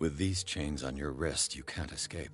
With these chains on your wrist, you can't escape.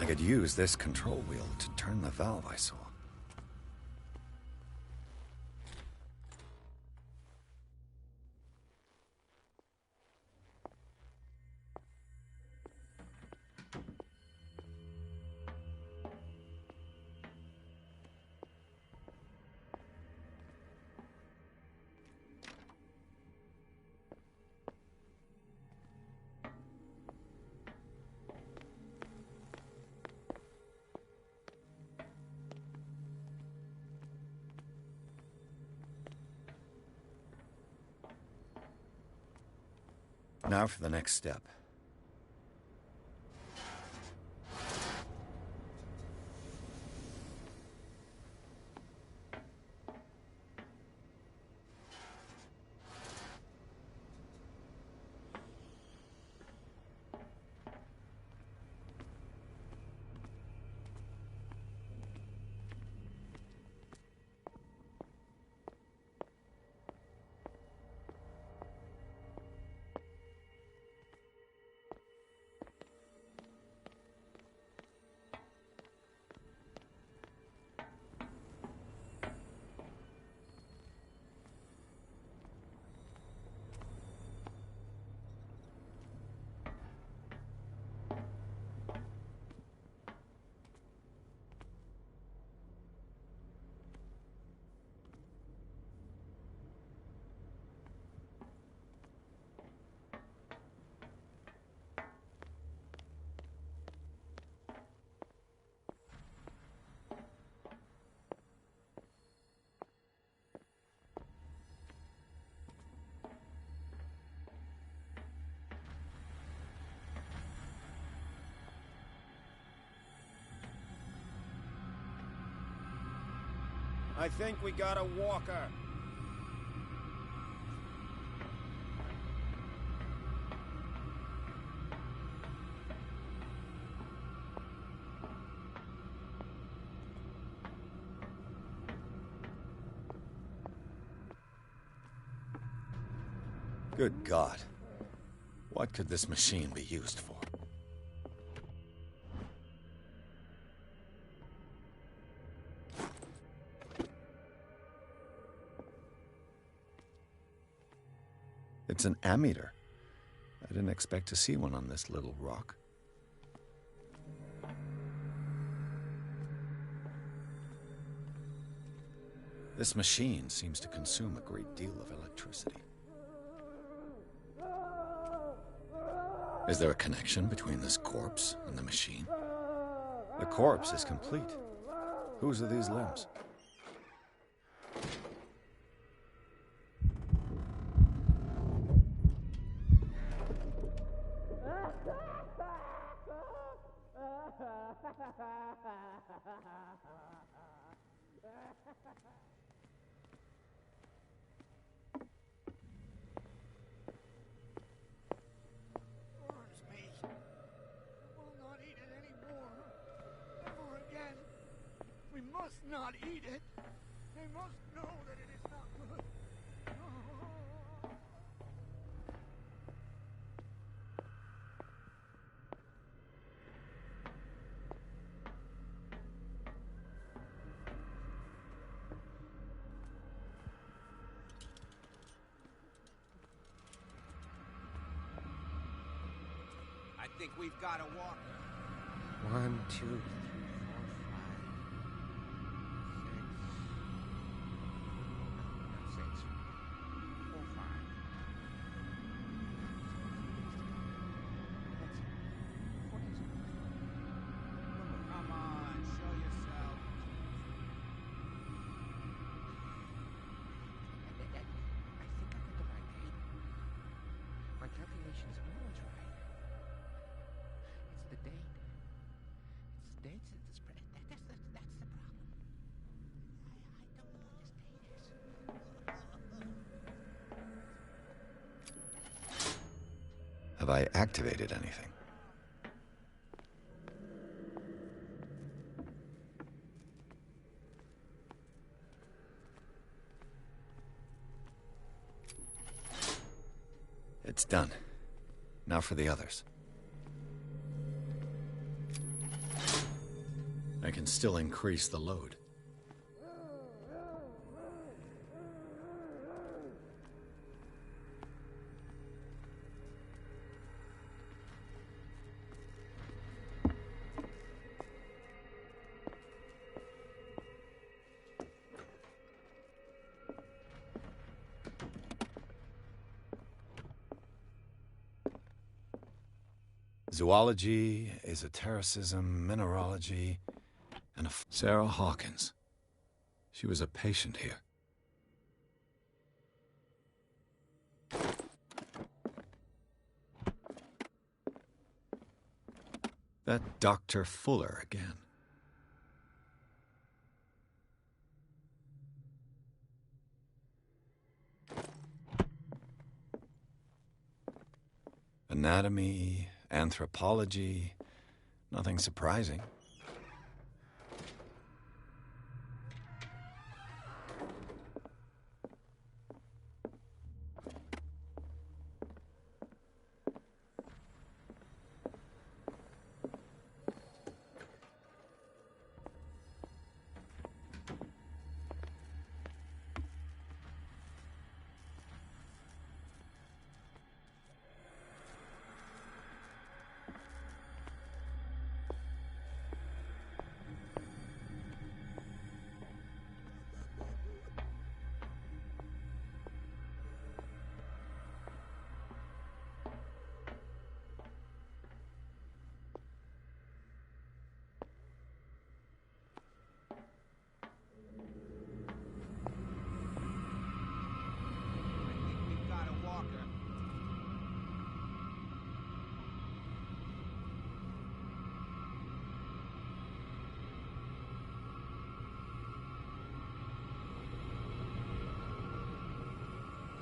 I could use this control wheel to turn the valve I saw. Now for the next step. I think we got a walker. Good God. What could this machine be used for? It's an ammeter. I didn't expect to see one on this little rock. This machine seems to consume a great deal of electricity. Is there a connection between this corpse and the machine? The corpse is complete. Whose are these limbs? Burns me. I will not eat it anymore. Never again. We must not eat it. They must know that it is not good. I think we've got a walker. 1, 2, 3, 4, 5, 6. 4, 5. What is it? Come on, show yourself. I think I got the right date. My calculations are always right. It's the date. It's the dates. That's the problem. I don't know what this date is. Have I activated anything? It's done. Now for the others. I can still increase the load. Zoology, esotericism, mineralogy, and Sarah Hawkins. She was a patient here. That Dr. Fuller again. Anatomy, anthropology, nothing surprising.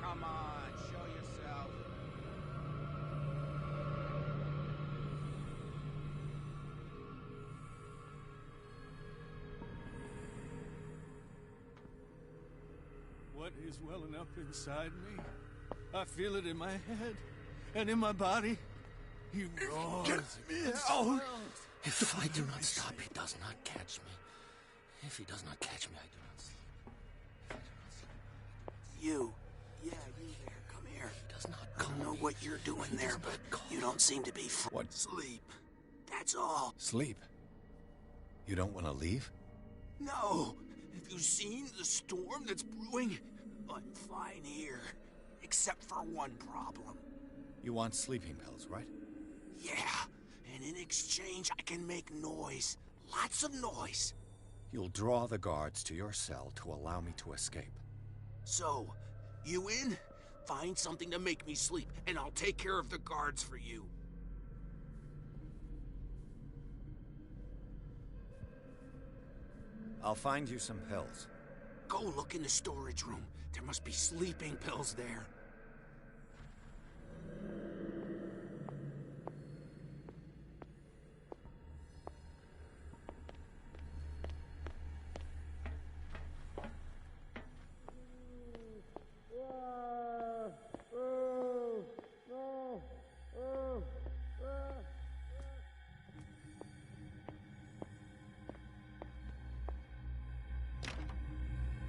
Come on, show yourself. What is welling up inside me? I feel it in my head and in my body. He roars. Get me out! If I do not stop, he does not catch me. If he does not catch me, I do not sleep. If I do not sleep, You. Yeah, you there. Come here. he does not I call don't know me. what you're doing there, but you don't seem to be What? Sleep. That's all. Sleep? You don't want to leave? No. Have you seen the storm that's brewing? I'm fine here. Except for one problem. You want sleeping pills, right? Yeah. And in exchange, I can make noise. Lots of noise. You'll draw the guards to your cell to allow me to escape. So, you in? Find something to make me sleep, and I'll take care of the guards for you. I'll find you some pills. Go look in the storage room. There must be sleeping pills there.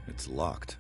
It's locked.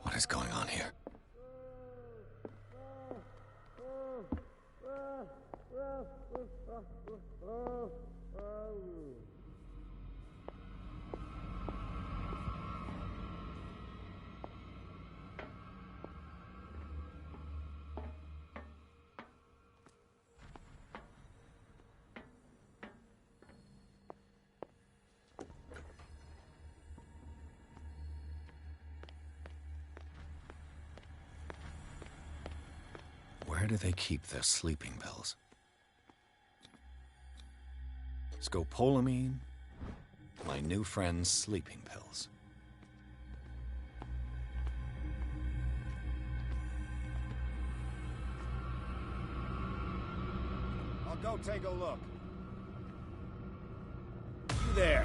What is going on here? Where do they keep their sleeping pills? Scopolamine, my new friend's sleeping pills. I'll go take a look. You there.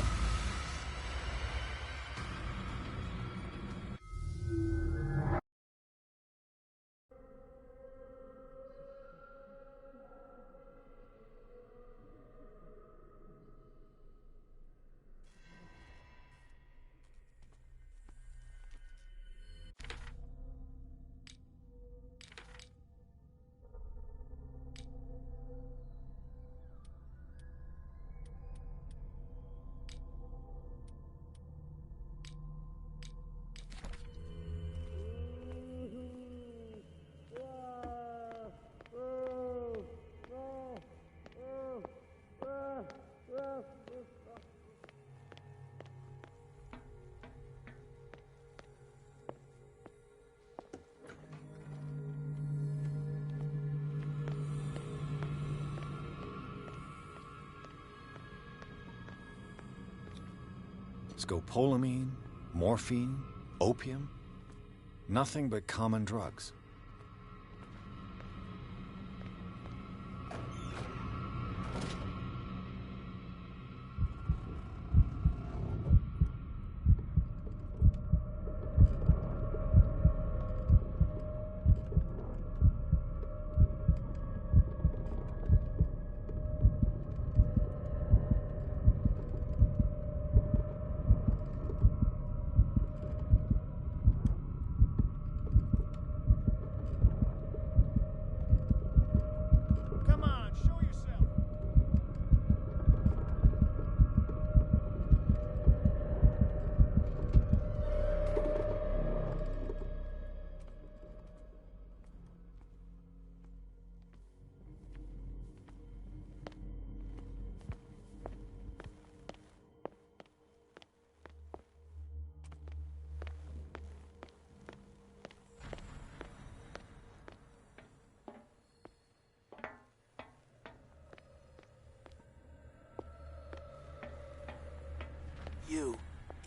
Scopolamine, morphine, opium. Nothing but common drugs.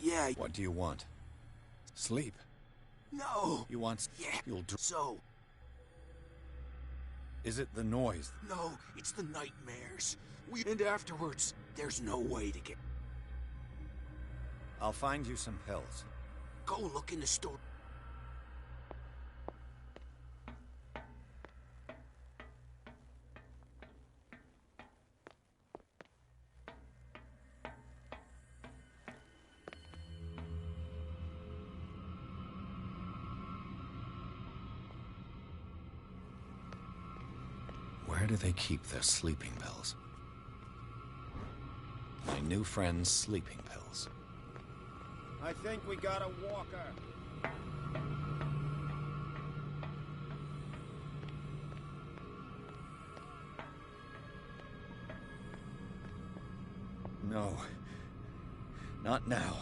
Yeah. What do you want? Sleep. No. You want... Yeah. You'll... So. Is it the noise? No, it's the nightmares. And afterwards, there's no way to get... I'll find you some pills. Go look in the store. Where do they keep their sleeping pills? My new friend's sleeping pills. I think we got a walker. No. Not now.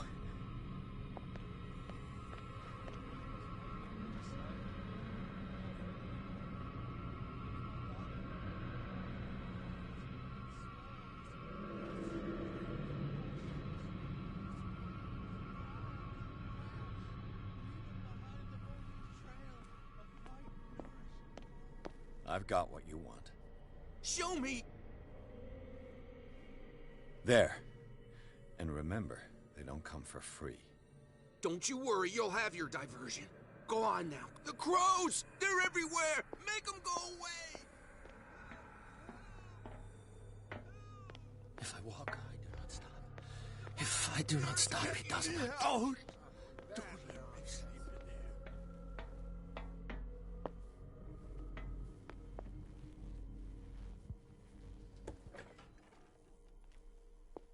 I've got what you want. Show me! There. And remember, they don't come for free. Don't you worry, you'll have your diversion. Go on now. The crows! They're everywhere! Make them go away! If I walk, I do not stop. If I do not stop, he does not. Oh! Don't let me sleep in there.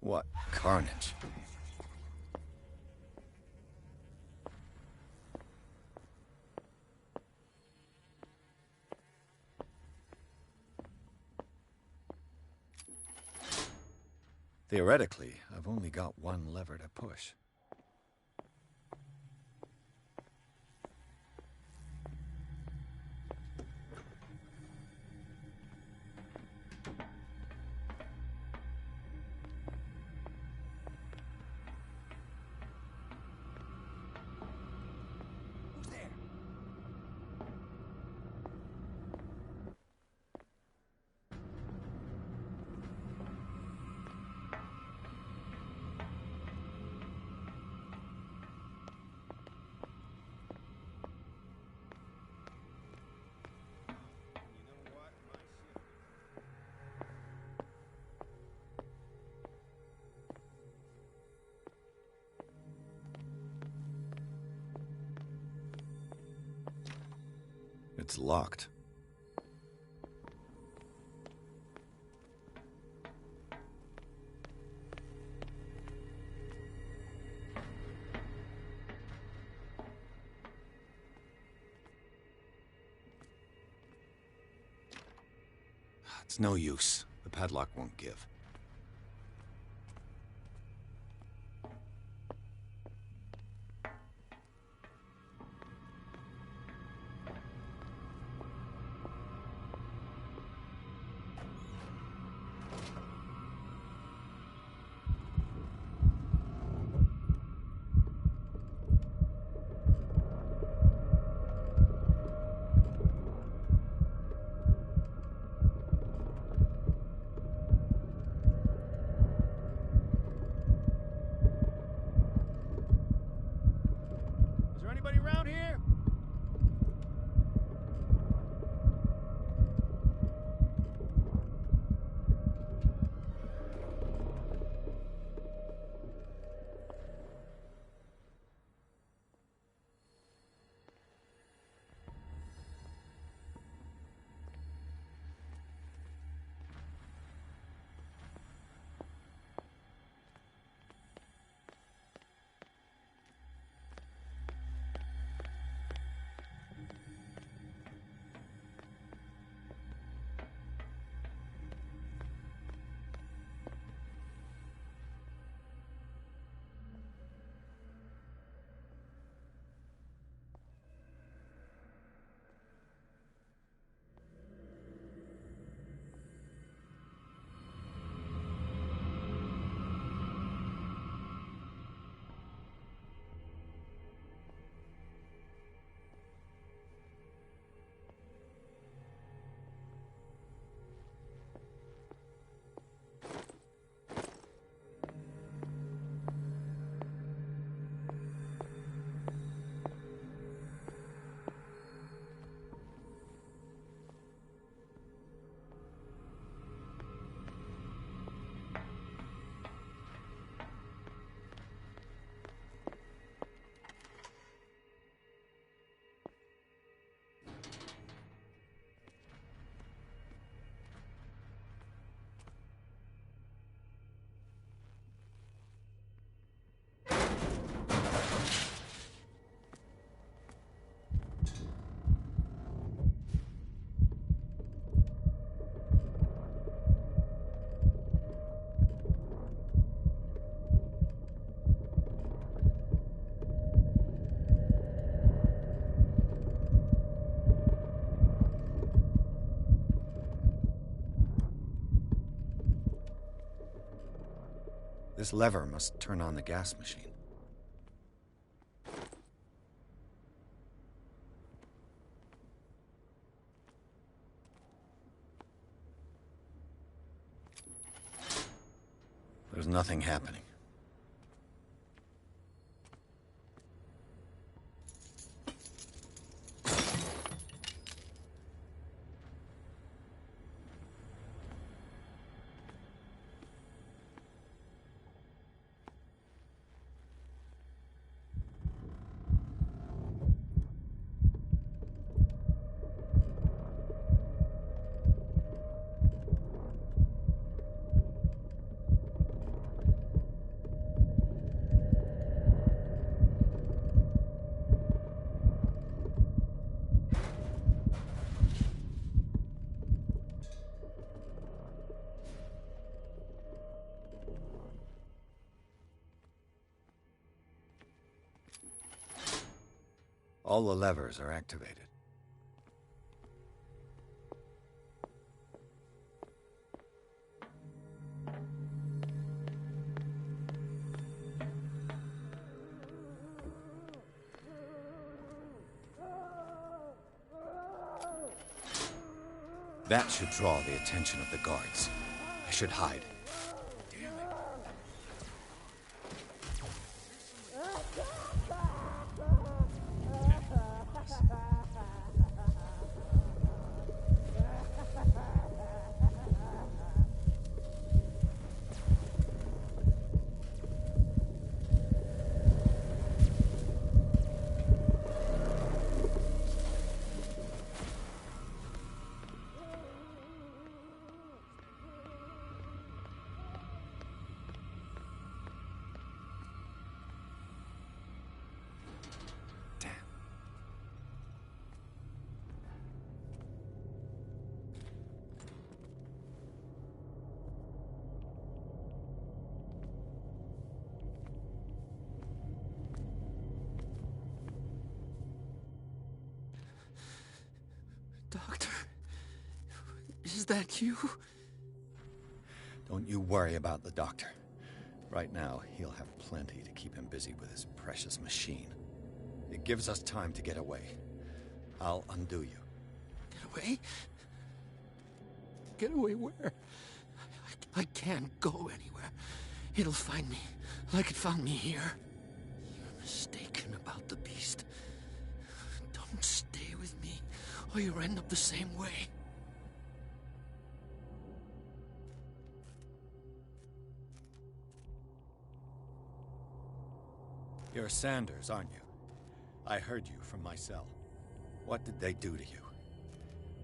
What carnage. Theoretically, I've only got one lever to push. Who's there? You know what? My shift. It's locked. It's no use. The padlock won't give. Is there anybody around here? This lever must turn on the gas machine. There's nothing happening. All the levers are activated. That should draw the attention of the guards. I should hide. Doctor, is that you? Don't you worry about the doctor. Right now, he'll have plenty to keep him busy with his precious machine. It gives us time to get away. I'll undo you. Get away? Get away where? I can't go anywhere. It'll find me, like it found me here. You're mistaken about the beast. Don't stay with me, or you'll end up the same way. You're Sanders, aren't you? I heard you from my cell. What did they do to you?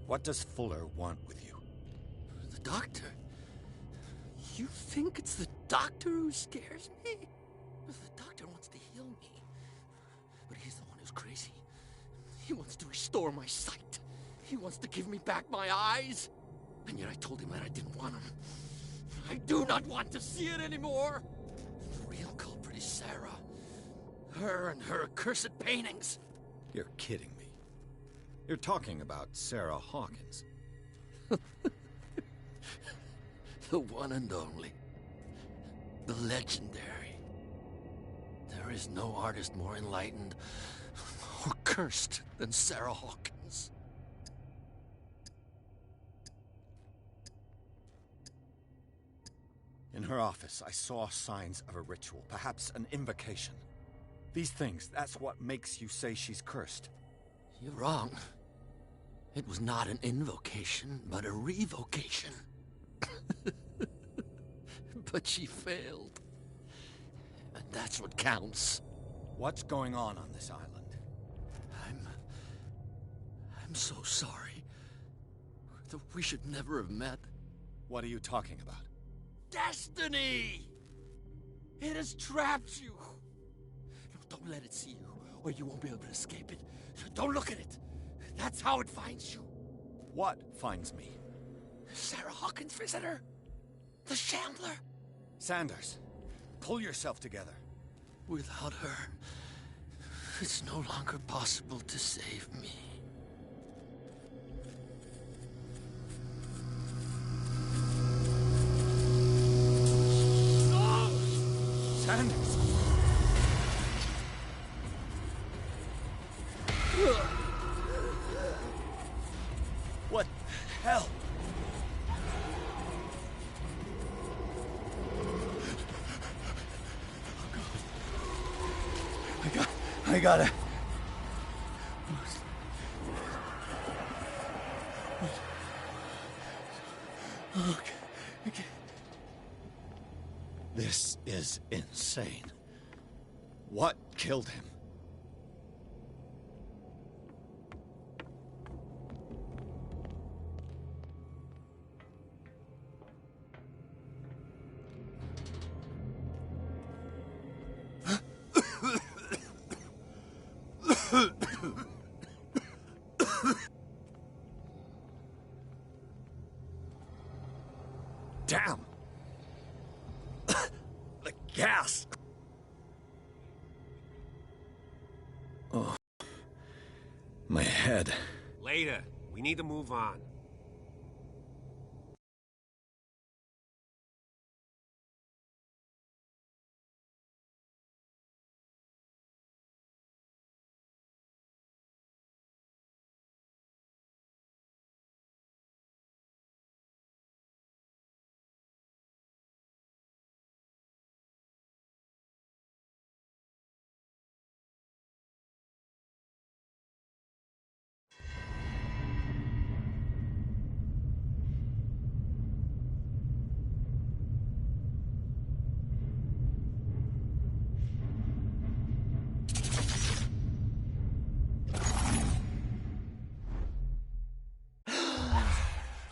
What does Fuller want with you? The doctor? You think it's the doctor who scares me? The doctor wants to heal me. But he's the one who's crazy. He wants to restore my sight. He wants to give me back my eyes. And yet I told him that I didn't want him. I do not want to see it anymore. The real culprit is Sarah. Her and her accursed paintings. You're kidding me. You're talking about Sarah Hawkins. The one and only. The legendary. There is no artist more enlightened or cursed than Sarah Hawkins. In her office, I saw signs of a ritual, perhaps an invocation. These things, that's what makes you say she's cursed. You're wrong. It was not an invocation, but a revocation. But she failed. And that's what counts. What's going on this island? I'm so sorry. We should never have met. What are you talking about? Destiny! It has trapped you. No, don't let it see you, or you won't be able to escape it. Don't look at it. That's how it finds you. What finds me? Sarah Hawkins' visitor. The Shambler. Sanders, pull yourself together. Without her, it's no longer possible to save me. No! I gotta... Okay. This is insane. What killed him? Damn! The gas! Oh. My head. Later. We need to move on.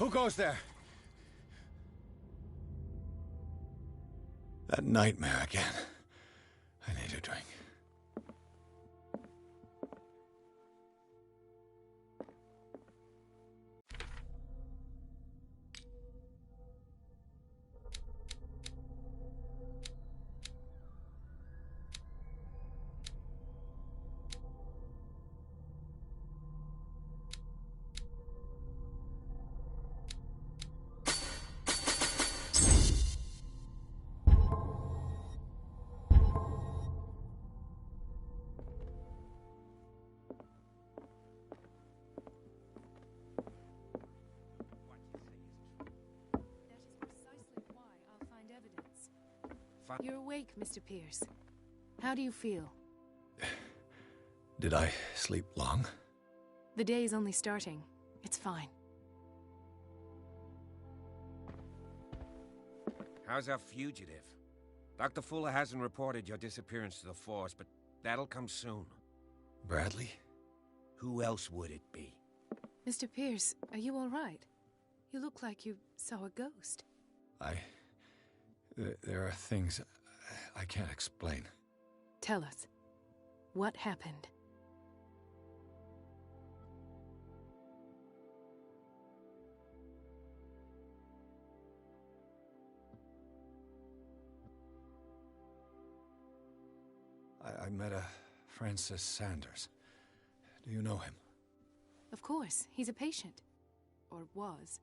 Who goes there? That nightmare again. I need a drink. You're awake, Mr. Pierce. How do you feel? Did I sleep long? The day's only starting. It's fine. How's our fugitive? Dr. Fuller hasn't reported your disappearance to the force, but that'll come soon. Bradley? Who else would it be? Mr. Pierce, are you all right? You look like you saw a ghost. There are things I can't explain. Tell us. What happened? I met a Francis Sanders. Do you know him? Of course. He's a patient. Or was.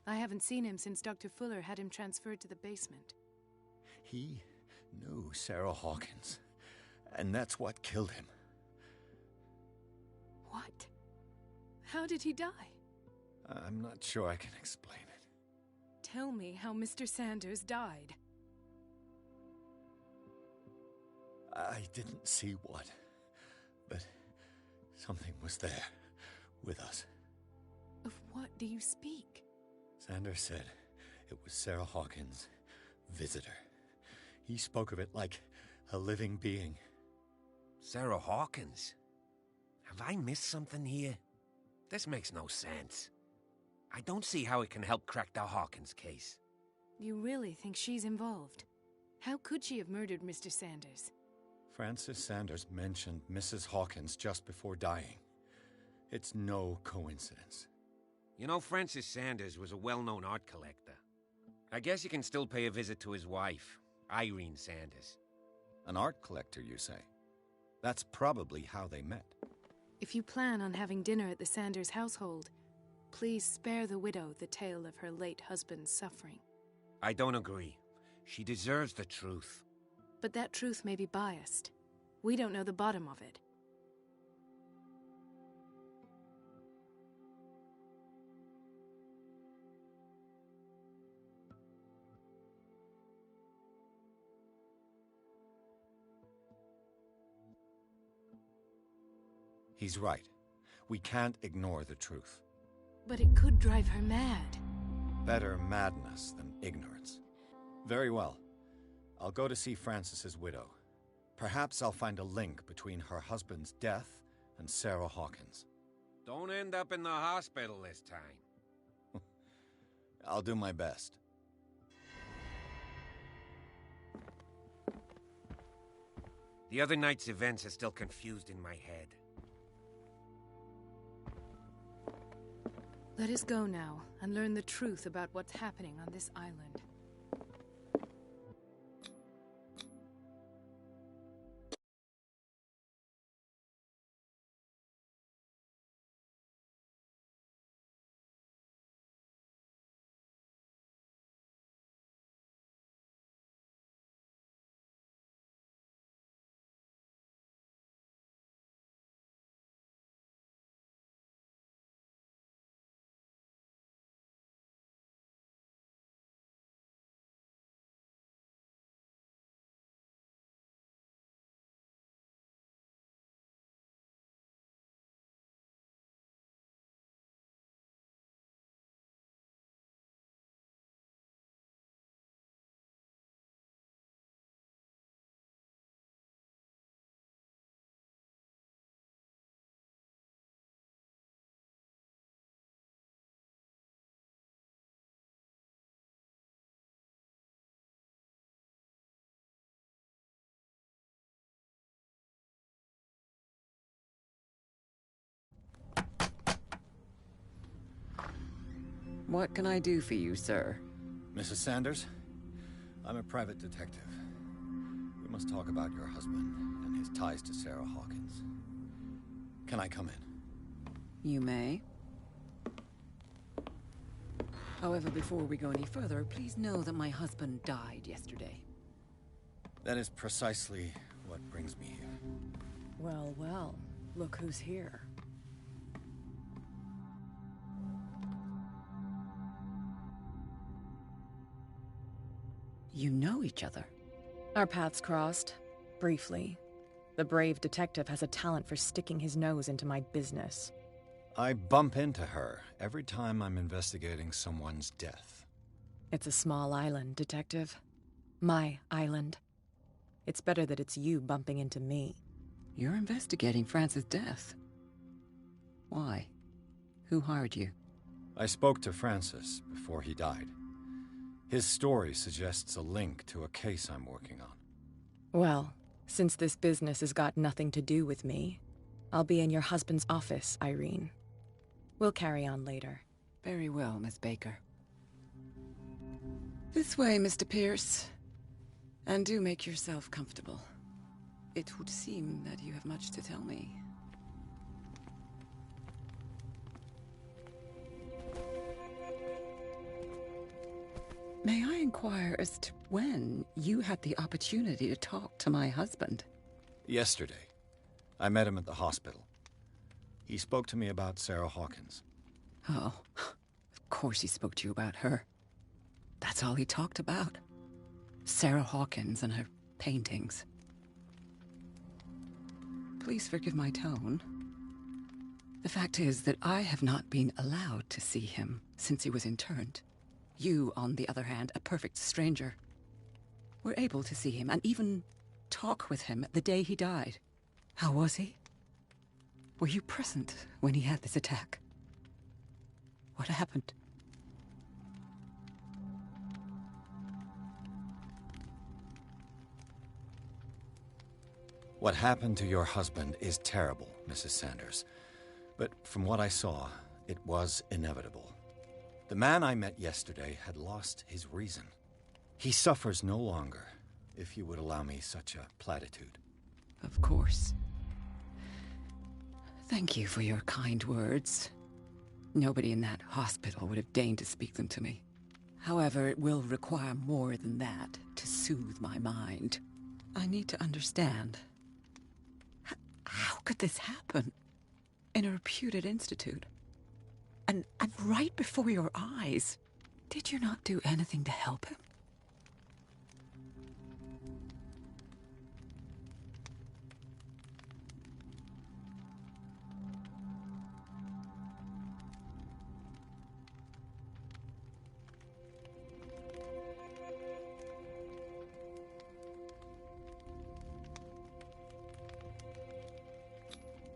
I haven't seen him since Dr. Fuller had him transferred to the basement. He knew Sarah Hawkins, and that's what killed him. What? How did he die? I'm not sure I can explain it. Tell me how Mr. Sanders died. I didn't see what, but something was there, with us. Of what do you speak? Sanders said it was Sarah Hawkins' visitor. He spoke of it like a living being. Sarah Hawkins? Have I missed something here? This makes no sense. I don't see how it can help crack the Hawkins case. You really think she's involved? How could she have murdered Mr. Sanders? Francis Sanders mentioned Mrs. Hawkins just before dying. It's no coincidence. You know, Francis Sanders was a well-known art collector. I guess you can still pay a visit to his wife, Irene Sanders. An art collector, you say? That's probably how they met. If you plan on having dinner at the Sanders household, please spare the widow the tale of her late husband's suffering. I don't agree. She deserves the truth. But that truth may be biased. We don't know the bottom of it. He's right. We can't ignore the truth. But it could drive her mad. Better madness than ignorance. Very well. I'll go to see Francis's widow. Perhaps I'll find a link between her husband's death and Sarah Hawkins. Don't end up in the hospital this time. I'll do my best. The other night's events are still confused in my head. Let us go now and learn the truth about what's happening on this island. What can I do for you, sir? Mrs. Sanders, I'm a private detective. We must talk about your husband and his ties to Sarah Hawkins. Can I come in? You may. However, before we go any further, please know that my husband died yesterday. That is precisely what brings me here. Well, well, look who's here. You know each other. Our paths crossed, briefly. The brave detective has a talent for sticking his nose into my business. I bump into her every time I'm investigating someone's death. It's a small island, Detective. My island. It's better that it's you bumping into me. You're investigating Francis' death. Why? Who hired you? I spoke to Francis before he died. His story suggests a link to a case I'm working on. Well, since this business has got nothing to do with me, I'll be in your husband's office, Irene. We'll carry on later. Very well, Miss Baker. This way, Mr. Pierce. And do make yourself comfortable. It would seem that you have much to tell me. May I inquire as to when you had the opportunity to talk to my husband? Yesterday. I met him at the hospital. He spoke to me about Sarah Hawkins. Oh, of course he spoke to you about her. That's all he talked about. Sarah Hawkins and her paintings. Please forgive my tone. The fact is that I have not been allowed to see him since he was interned. You, on the other hand, a perfect stranger, were able to see him and even talk with him the day he died. How was he? Were you present when he had this attack? What happened? What happened to your husband is terrible, Mrs. Sanders. But from what I saw, it was inevitable. The man I met yesterday had lost his reason. He suffers no longer, if you would allow me such a platitude. Of course. Thank you for your kind words. Nobody in that hospital would have deigned to speak them to me. However, it will require more than that to soothe my mind. I need to understand. How could this happen? In a reputed institute? And right before your eyes. Did you not do anything to help him?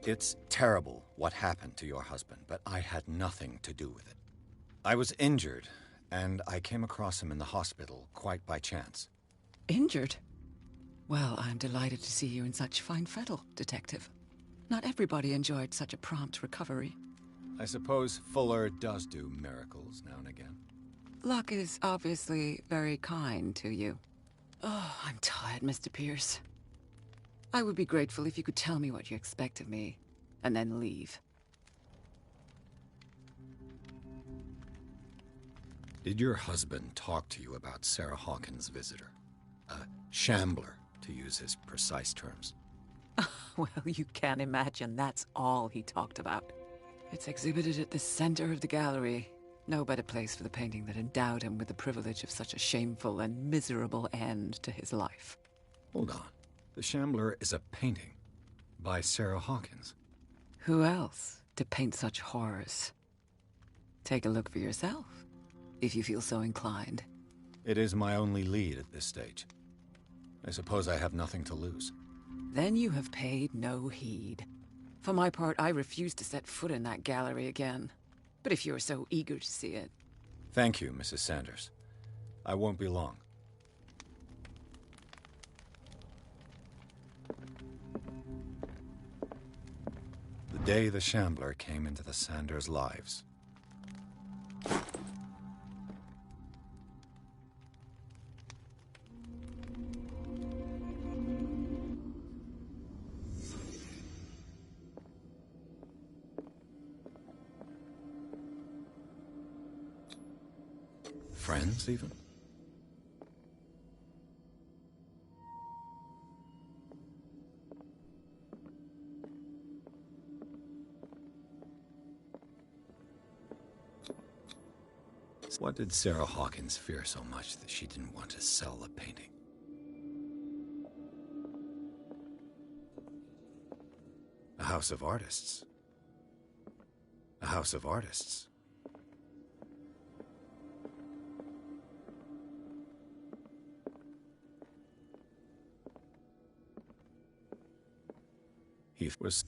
It's terrible what happened to your husband, but I had nothing to do with it. I was injured, and I came across him in the hospital quite by chance. Injured? Well, I'm delighted to see you in such fine fettle, Detective. Not everybody enjoyed such a prompt recovery. I suppose Fuller does do miracles now and again. Luck is obviously very kind to you. Oh, I'm tired, Mr. Pierce. I would be grateful if you could tell me what you expect of me, and then leave. Did your husband talk to you about Sarah Hawkins' visitor? A shambler, to use his precise terms. Well, you can imagine that's all he talked about. It's exhibited at the center of the gallery. No better place for the painting that endowed him with the privilege of such a shameful and miserable end to his life. Hold on. The Shambler is a painting by Sarah Hawkins. Who else to paint such horrors? Take a look for yourself, if you feel so inclined. It is my only lead at this stage. I suppose I have nothing to lose. Then you have paid no heed. For my part, I refuse to set foot in that gallery again. But if you're so eager to see it... Thank you, Mrs. Sanders. I won't be long. The day the Shambler came into the Sanders' lives. Friends, even? What did Sarah Hawkins fear so much that she didn't want to sell the painting? A house of artists. A house of artists. He was...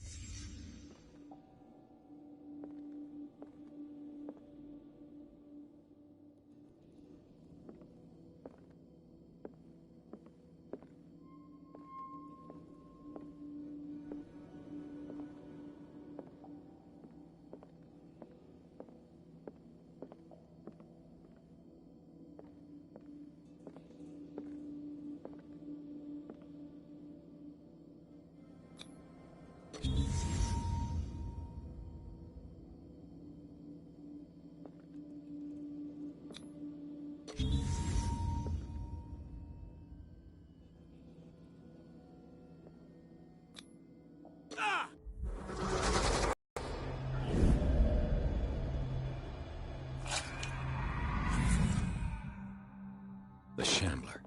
The Shambler.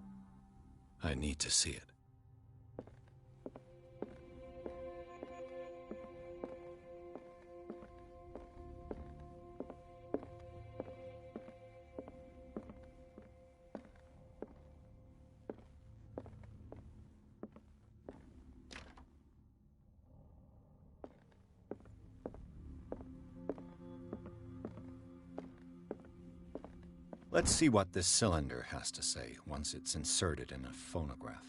I need to see it. Let's see what this cylinder has to say once it's inserted in a phonograph.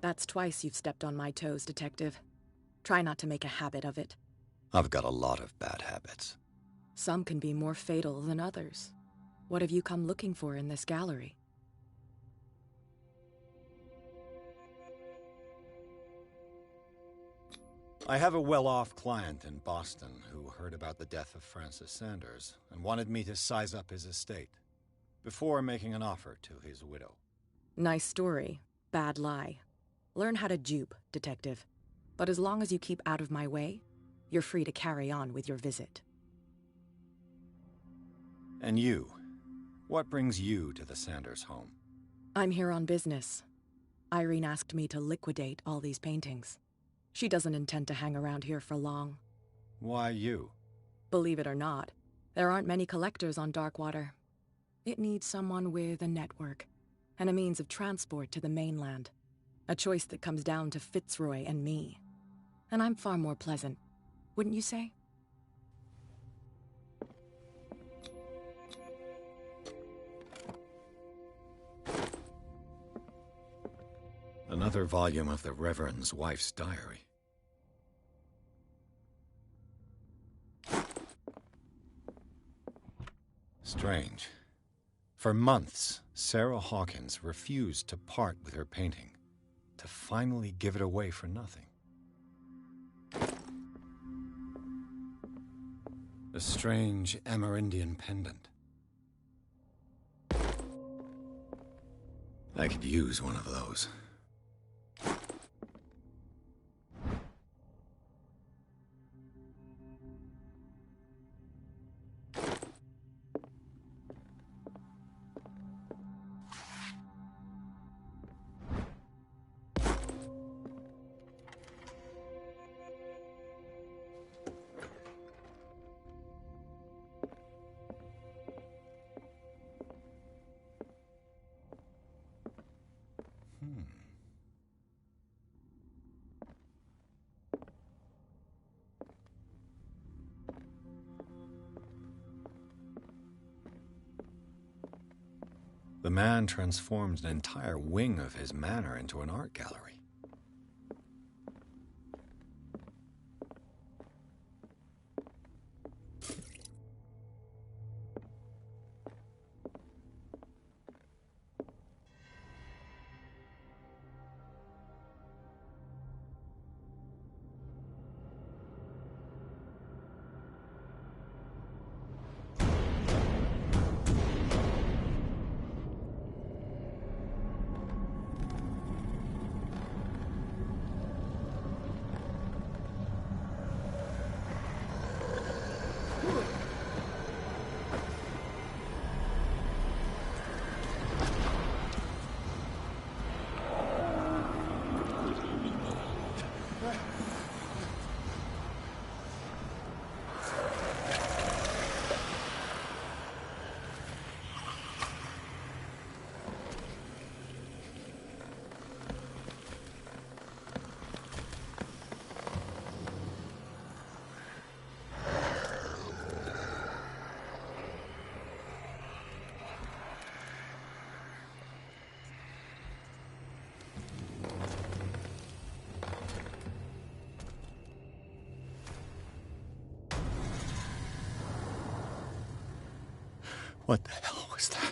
That's twice you've stepped on my toes, Detective. Try not to make a habit of it. I've got a lot of bad habits. Some can be more fatal than others. What have you come looking for in this gallery? I have a well-off client in Boston who heard about the death of Francis Sanders and wanted me to size up his estate before making an offer to his widow. Nice story. Bad lie. Learn how to dupe, Detective. But as long as you keep out of my way, you're free to carry on with your visit. And you? What brings you to the Sanders home? I'm here on business. Irene asked me to liquidate all these paintings. She doesn't intend to hang around here for long. Why you? Believe it or not, there aren't many collectors on Darkwater. It needs someone with a network, and a means of transport to the mainland. A choice that comes down to Fitzroy and me. And I'm far more pleasant, wouldn't you say? Another volume of the Reverend's wife's diary. Strange. For months, Sarah Hawkins refused to part with her painting, to finally give it away for nothing. A strange Amerindian pendant. I could use one of those. The man transformed an entire wing of his manor into an art gallery. What the hell was that?